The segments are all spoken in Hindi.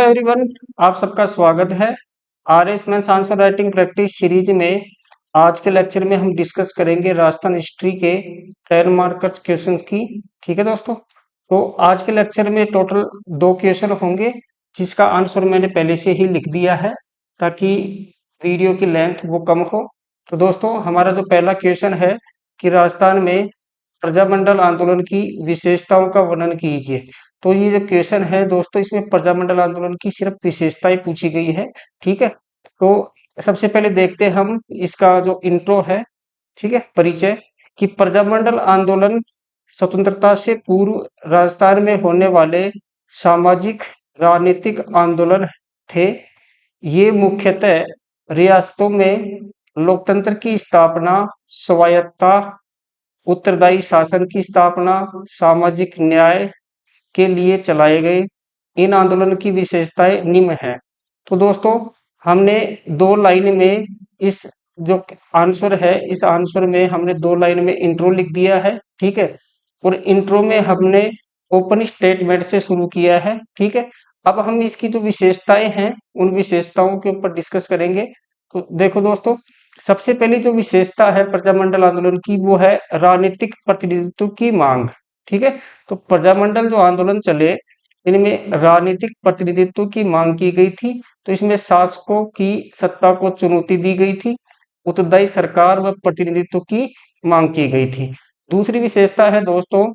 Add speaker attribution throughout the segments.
Speaker 1: एवरीवन, आप सबका स्वागत है RS maths answer writing practice series में। आज के लेक्चर में हम डिस्कस करेंगे राजस्थान हिस्ट्री के 10 मार्क्स क्वेश्चन की। ठीक है दोस्तों, तो आज के लेक्चर में टोटल 2 क्वेश्चन होंगे जिसका आंसर मैंने पहले से ही लिख दिया है ताकि वीडियो की लेंथ वो कम हो। तो दोस्तों, हमारा जो पहला क्वेश्चन है कि राजस्थान में प्रजामंडल आंदोलन की विशेषताओं का वर्णन कीजिए। तो ये जो क्वेश्चन है दोस्तों, इसमें प्रजामंडल आंदोलन की सिर्फ विशेषताएं पूछी गई है। ठीक है, तो सबसे पहले देखते हैं हम इसका जो इंट्रो है, ठीक है, परिचय, कि प्रजामंडल आंदोलन स्वतंत्रता से पूर्व राजस्थान में होने वाले सामाजिक राजनीतिक आंदोलन थे। ये मुख्यतः रियासतों में लोकतंत्र की स्थापना, स्वायत्तता, उत्तरदायी शासन की स्थापना, सामाजिक न्याय के लिए चलाए गए। इन आंदोलन की विशेषताएं निम्न है। तो दोस्तों, हमने 2 लाइन में इस जो आंसर है, इस आंसर में हमने 2 लाइन में इंट्रो लिख दिया है। ठीक है, और इंट्रो में हमने ओपन स्टेटमेंट से शुरू किया है। ठीक है, अब हम इसकी जो विशेषताएं हैं उन विशेषताओं के ऊपर डिस्कस करेंगे। तो देखो दोस्तों, सबसे पहली जो विशेषता है प्रजामंडल आंदोलन की वो है राजनीतिक प्रतिनिधित्व की मांग। ठीक है, तो प्रजामंडल जो आंदोलन चले इनमें राजनीतिक प्रतिनिधित्व की मांग की गई थी। तो इसमें शासकों की सत्ता को चुनौती दी गई थी, उत्तरदायी सरकार व प्रतिनिधित्व की मांग की गई थी। दूसरी विशेषता है दोस्तों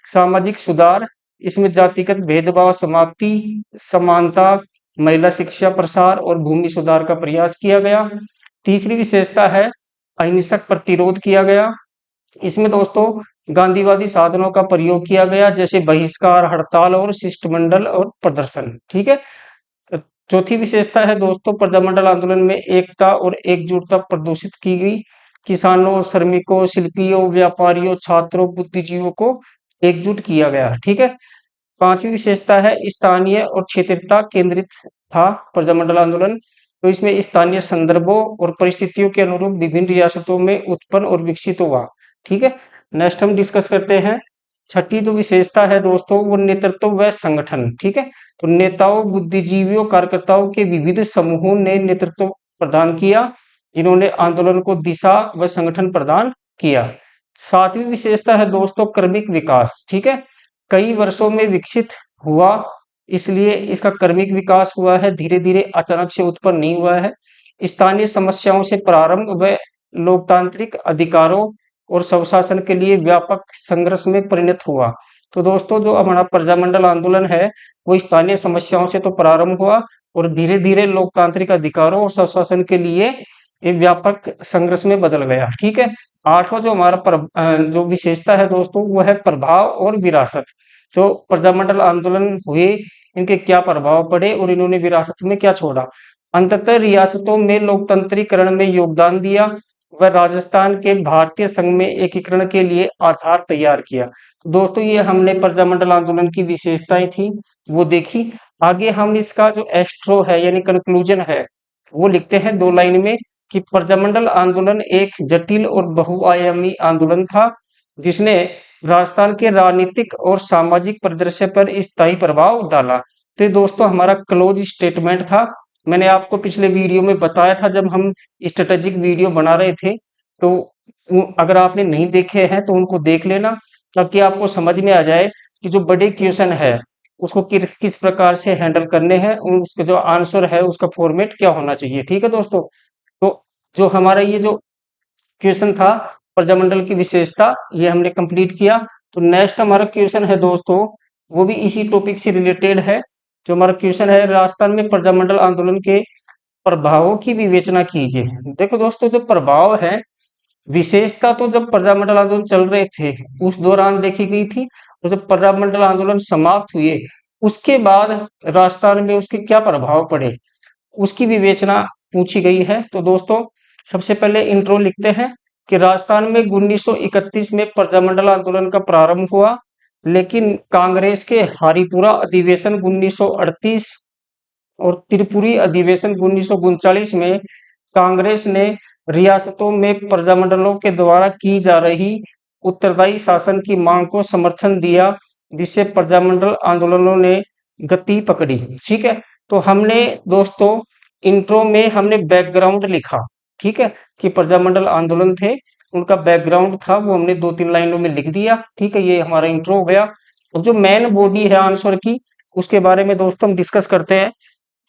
Speaker 1: सामाजिक सुधार। इसमें जातिगत भेदभाव समाप्ति, समानता, महिला शिक्षा प्रसार और भूमि सुधार का प्रयास किया गया। तीसरी विशेषता है अहिंसक प्रतिरोध किया गया। इसमें दोस्तों गांधीवादी साधनों का प्रयोग किया गया, जैसे बहिष्कार, हड़ताल और शिष्टमंडल और प्रदर्शन। ठीक है, चौथी विशेषता है दोस्तों प्रजामंडल आंदोलन में एकता और एकजुटता प्रदर्शित की गई। किसानों, श्रमिकों, शिल्पियों, व्यापारियों, छात्रों, बुद्धिजीवियों को एकजुट किया गया। ठीक है, पांचवी विशेषता है स्थानीय और क्षेत्रीयता केंद्रित था प्रजामंडल आंदोलन। तो इसमें स्थानीय संदर्भों और परिस्थितियों के अनुरूप विभिन्न रियासतों में उत्पन्न और विकसित हुआ। ठीक है, नेक्स्ट हम डिस्कस करते हैं छठी जो विशेषता है दोस्तों वो नेतृत्व व संगठन। ठीक है, तो नेताओं, बुद्धिजीवियों, कार्यकर्ताओं के विविध समूहों ने नेतृत्व प्रदान किया जिन्होंने आंदोलन को दिशा व संगठन प्रदान किया। सातवीं विशेषता है दोस्तों क्रमिक विकास। ठीक है, कई वर्षों में विकसित हुआ, इसलिए इसका क्रमिक विकास हुआ है, धीरे धीरे अचानक से उत्पन्न नहीं हुआ है। स्थानीय समस्याओं से प्रारंभ व लोकतांत्रिक अधिकारों और स्वशासन के लिए व्यापक संघर्ष में परिणत हुआ। तो दोस्तों, जो हमारा प्रजामंडल आंदोलन है वो स्थानीय समस्याओं से तो प्रारंभ हुआ और धीरे धीरे लोकतांत्रिक अधिकारों और स्वशासन के लिए एक व्यापक संघर्ष में बदल गया। ठीक है, आठवां जो हमारा जो विशेषता है दोस्तों वो है प्रभाव और विरासत। जो प्रजामंडल आंदोलन हुए इनके क्या प्रभाव पड़े और इन्होंने विरासत में क्या छोड़ा। अंततः रियासतों में लोकतंत्रीकरण में योगदान दिया व राजस्थान के भारतीय संघ में एकीकरण के लिए आधार तैयार किया। दोस्तों, ये हमने प्रजामंडल आंदोलन की विशेषताएं थी वो देखी। आगे हम इसका जो एस्ट्रो है यानी कंक्लूजन है वो लिखते हैं 2 लाइन में कि प्रजामंडल आंदोलन एक जटिल और बहुआयामी आंदोलन था जिसने राजस्थान के राजनीतिक और सामाजिक परिदृश्य पर स्थायी प्रभाव डाला। तो ये दोस्तों हमारा क्लोज स्टेटमेंट था। मैंने आपको पिछले वीडियो में बताया था जब हम स्ट्रेटेजिक वीडियो बना रहे थे, तो अगर आपने नहीं देखे हैं तो उनको देख लेना ताकि आपको समझ में आ जाए कि जो बड़े क्वेश्चन है उसको किस किस प्रकार से हैंडल करने हैं, उसका जो आंसर है उसका फॉर्मेट क्या होना चाहिए। ठीक है दोस्तों, तो जो हमारा ये जो क्वेश्चन था प्रजामंडल की विशेषता ये हमने कंप्लीट किया। तो नेक्स्ट हमारा क्वेश्चन है दोस्तों वो भी इसी टॉपिक से रिलेटेड है। जो हमारा क्वेश्चन है राजस्थान में प्रजामंडल आंदोलन के प्रभावों की विवेचना कीजिए। देखो दोस्तों, जो प्रभाव है विशेषता तो जब प्रजामंडल आंदोलन चल रहे थे उस दौरान देखी गई थी, और जब प्रजामंडल आंदोलन समाप्त हुए उसके बाद राजस्थान में उसके क्या प्रभाव पड़े उसकी विवेचना पूछी गई है। तो दोस्तों, सबसे पहले इंट्रो लिखते हैं कि राजस्थान में 1931 में प्रजामंडल आंदोलन का प्रारंभ हुआ, लेकिन कांग्रेस के हरिपुरा अधिवेशन 1938 और त्रिपुरी अधिवेशन 1939 में कांग्रेस ने रियासतों में प्रजामंडलों के द्वारा की जा रही उत्तरदायी शासन की मांग को समर्थन दिया, जिससे प्रजामंडल आंदोलनों ने गति पकड़ी। ठीक है, तो हमने दोस्तों इंट्रो में हमने बैकग्राउंड लिखा, ठीक है, कि प्रजामंडल आंदोलन थे, उनका बैकग्राउंड था वो हमने 2-3 लाइनों में लिख दिया, ठीक है, ये हमारा इंट्रो हो गया। अब जो मेन बॉडी है आंसर की, उसके बारे में दोस्तों हम डिस्कस करते हैं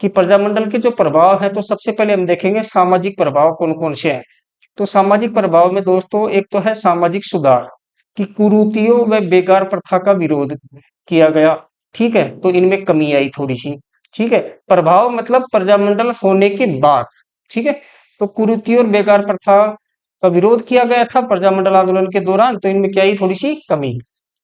Speaker 1: कि प्रजामंडल के जो प्रभाव है, तो सबसे पहले हम देखेंगे सामाजिक प्रभाव कौन कौन से हैं। तो सामाजिक प्रभाव में दोस्तों एक तो है सामाजिक सुधार, कि कुरीतियों व बेकार प्रथा का विरोध किया गया, ठीक है, तो इनमें कमी आई थोड़ी सी, ठीक है। प्रभाव मतलब प्रजामंडल होने के बाद, ठीक है, तो कुरीतियों और बेकार प्रथा का विरोध किया गया था प्रजामंडल आंदोलन के दौरान, तो इनमें क्या आई थोड़ी सी कमी।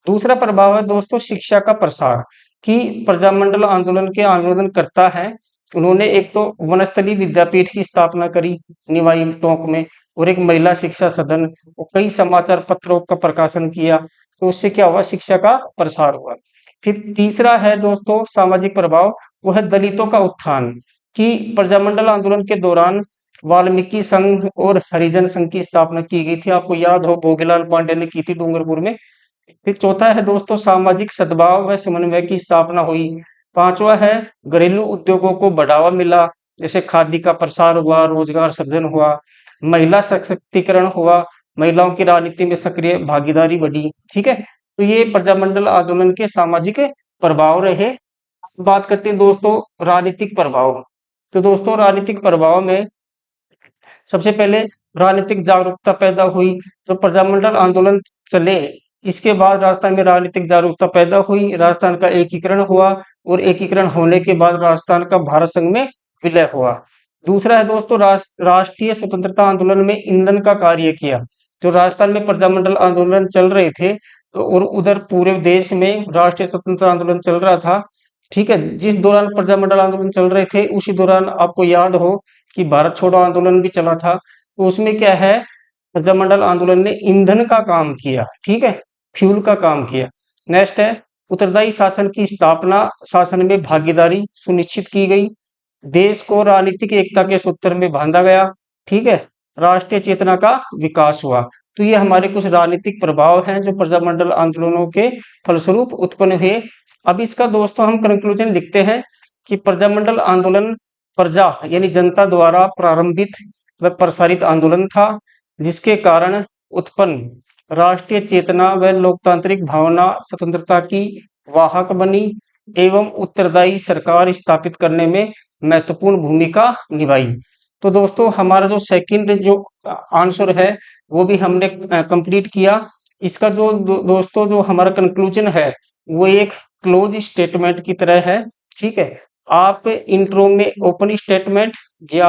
Speaker 1: दूसरा प्रभाव है दोस्तों शिक्षा का प्रसार, कि प्रजामंडल आंदोलन के आंदोलन करता है, उन्होंने एक तो वनस्थली विद्यापीठ की स्थापना करी निवाई टोंक में, और एक महिला शिक्षा सदन और कई समाचार पत्रों का प्रकाशन किया, तो उससे क्या हुआ, शिक्षा का प्रसार हुआ। फिर तीसरा है दोस्तों सामाजिक प्रभाव, वो है दलितों का उत्थान, कि प्रजामंडल आंदोलन के दौरान वाल्मीकि संघ और हरिजन संघ की स्थापना की गई थी, आपको याद हो भोगीलाल पांडे ने की थी डूंगरपुर में। फिर चौथा है दोस्तों सामाजिक सद्भाव व समन्वय की स्थापना हुई। पांचवा है घरेलू उद्योगों को बढ़ावा मिला, जैसे खादी का प्रसार हुआ, रोजगार सृजन हुआ, महिला सशक्तिकरण हुआ, महिलाओं की राजनीति में सक्रिय भागीदारी बढ़ी, ठीक है। तो ये प्रजामंडल आंदोलन के सामाजिक प्रभाव रहे। बात करते हैं दोस्तों राजनीतिक प्रभाव। तो दोस्तों राजनीतिक प्रभाव में सबसे पहले राजनीतिक जागरूकता पैदा हुई, जो प्रजामंडल आंदोलन चले इसके बाद राजस्थान में राजनीतिक जागरूकता पैदा हुई, राजस्थान का एकीकरण हुआ, और एकीकरण होने के बाद राजस्थान का भारत संघ में विलय हुआ। दूसरा है दोस्तों राष्ट्रीय स्वतंत्रता आंदोलन में ईंधन का कार्य किया, जो राजस्थान में प्रजामंडल आंदोलन चल रहे थे, तो और उधर पूरे देश में राष्ट्रीय स्वतंत्रता आंदोलन चल रहा था, ठीक है। जिस दौरान प्रजामंडल आंदोलन चल रहे थे उसी दौरान आपको याद हो कि भारत छोड़ो आंदोलन भी चला था, तो उसमें क्या है, प्रजामंडल आंदोलन ने ईंधन का काम किया, ठीक है, फ्यूल का काम किया। नेक्स्ट है उत्तरदायी शासन की स्थापना, शासन में भागीदारी सुनिश्चित की गई, देश को राजनीतिक एकता के सूत्र में बांधा गया, ठीक है, राष्ट्रीय चेतना का विकास हुआ। तो ये हमारे कुछ राजनीतिक प्रभाव हैं जो प्रजामंडल आंदोलनों के फलस्वरूप उत्पन्न हुए। अब इसका दोस्तों हम कंक्लूजन लिखते हैं कि प्रजामंडल आंदोलन प्रजा यानी जनता द्वारा प्रारंभित व प्रसारित आंदोलन था, जिसके कारण उत्पन्न राष्ट्रीय चेतना व लोकतांत्रिक भावना स्वतंत्रता की वाहक बनी एवं उत्तरदायी सरकार स्थापित करने में महत्वपूर्ण भूमिका निभाई। तो दोस्तों हमारा जो सेकंड जो आंसर है वो भी हमने कंप्लीट किया। इसका जो दोस्तों जो हमारा कंक्लूजन है वो एक क्लोज स्टेटमेंट की तरह है, ठीक है। आप इंट्रो में ओपन स्टेटमेंट या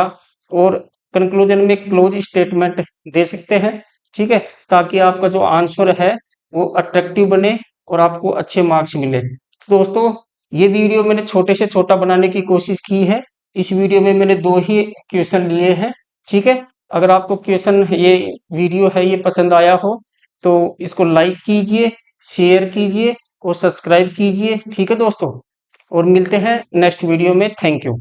Speaker 1: और कंक्लूजन में क्लोज स्टेटमेंट दे सकते हैं, ठीक है, ताकि आपका जो आंसर है वो अट्रैक्टिव बने और आपको अच्छे मार्क्स मिले। तो दोस्तों ये वीडियो मैंने छोटे से छोटा बनाने की कोशिश की है। इस वीडियो में मैंने 2 ही क्वेश्चन लिए हैं, ठीक है। अगर आपको क्वेश्चन ये वीडियो है ये पसंद आया हो तो इसको लाइक कीजिए, शेयर कीजिए और सब्सक्राइब कीजिए, ठीक है दोस्तों। और मिलते हैं नेक्स्ट वीडियो में। Thank you.